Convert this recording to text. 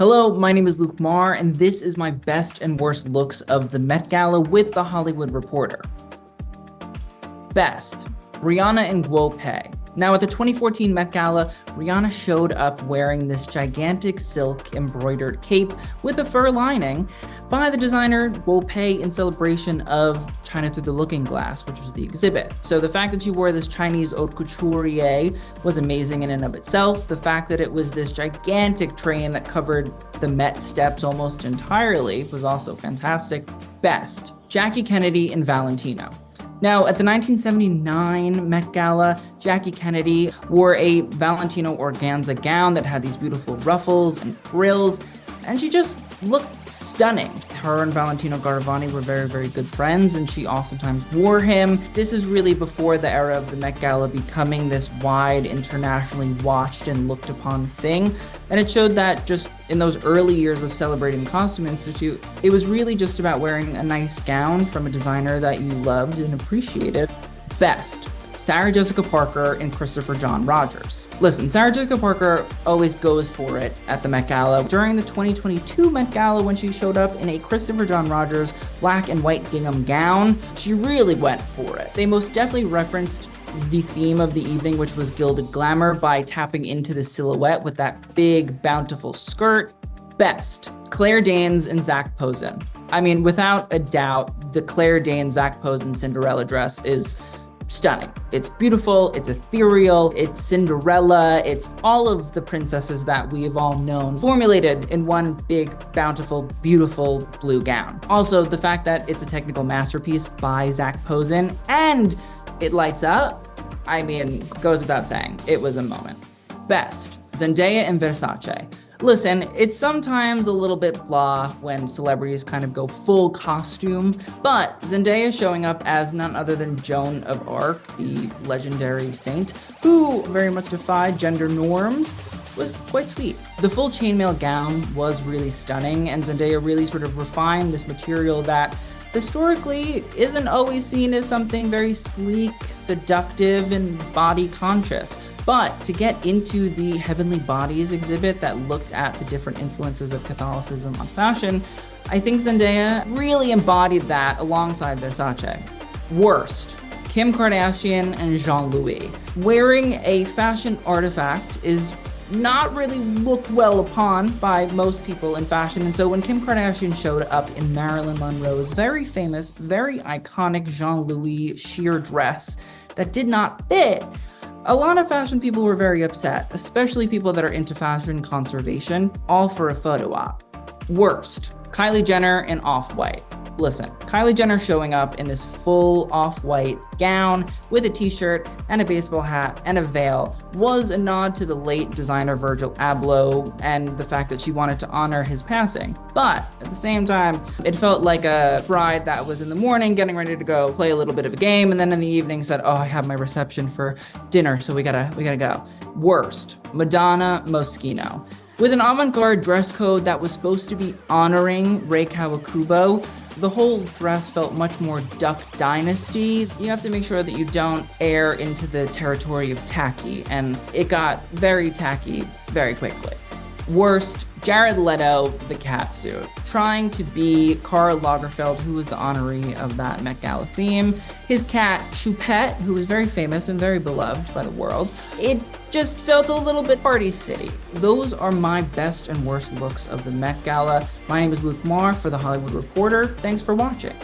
Hello, my name is Luke Meagher, and this is my best and worst looks of the Met Gala with The Hollywood Reporter. Best, Rihanna and Guo Pei. Now, at the 2014 Met Gala, Rihanna showed up wearing this gigantic silk embroidered cape with a fur lining by the designer Guo Pei in celebration of China Through the Looking Glass, which was the exhibit. So the fact that she wore this Chinese haute couturier was amazing in and of itself. The fact that it was this gigantic train that covered the Met steps almost entirely was also fantastic. Best, Jackie Kennedy and Valentino. Now, at the 1979 Met Gala, Jackie Kennedy wore a Valentino organza gown that had these beautiful ruffles and frills, and she just looked stunning. Her and Valentino Garavani were very, very good friends, and she oftentimes wore him. This is really before the era of the Met Gala becoming this wide, internationally watched and looked upon thing. And it showed that just in those early years of celebrating the Costume Institute, it was really just about wearing a nice gown from a designer that you loved and appreciated. Best, Sarah Jessica Parker and Christopher John Rogers. Listen, Sarah Jessica Parker always goes for it at the Met Gala. During the 2022 Met Gala, when she showed up in a Christopher John Rogers black and white gingham gown, she really went for it. They most definitely referenced the theme of the evening, which was gilded glamour, by tapping into the silhouette with that big, bountiful skirt. Best, Claire Danes and Zac Posen. I mean, without a doubt, the Claire Danes, Zac Posen Cinderella dress is stunning. It's beautiful, it's ethereal, it's Cinderella, it's all of the princesses that we've all known, formulated in one big, bountiful, beautiful blue gown. Also, the fact that it's a technical masterpiece by Zac Posen and it lights up, I mean, goes without saying, it was a moment. Best, Zendaya and Versace. Listen, it's sometimes a little bit blah when celebrities kind of go full costume, but Zendaya showing up as none other than Joan of Arc, the legendary saint, who very much defied gender norms, was quite sweet. The full chainmail gown was really stunning, and Zendaya really sort of refined this material that historically isn't always seen as something very sleek, seductive, and body conscious. But to get into the Heavenly Bodies exhibit that looked at the different influences of Catholicism on fashion, I think Zendaya really embodied that alongside Versace. Worst, Kim Kardashian and Jean-Louis. Wearing a fashion artifact is not really looked well upon by most people in fashion, and so when Kim Kardashian showed up in Marilyn Monroe's very famous, very iconic Jean-Louis sheer dress that did not fit, a lot of fashion people were very upset, especially people that are into fashion conservation, all for a photo op. Worst, Kylie Jenner in Off-White. Listen, Kylie Jenner showing up in this full off-white gown with a t-shirt and a baseball hat and a veil was a nod to the late designer Virgil Abloh and the fact that she wanted to honor his passing. But at the same time, it felt like a bride that was in the morning getting ready to go play a little bit of a game, and then in the evening said, oh, I have my reception for dinner, so we gotta go. Worst, Madonna Moschino. With an avant-garde dress code that was supposed to be honoring Rei Kawakubo, the whole dress felt much more Duck Dynasty. You have to make sure that you don't err into the territory of tacky, and it got very tacky very quickly. Worst, Jared Leto, the catsuit. Trying to be Karl Lagerfeld, who was the honoree of that Met Gala theme. His cat, Choupette, who was very famous and very beloved by the world. It just felt a little bit Party City. Those are my best and worst looks of the Met Gala. My name is Luke Meagher for The Hollywood Reporter. Thanks for watching.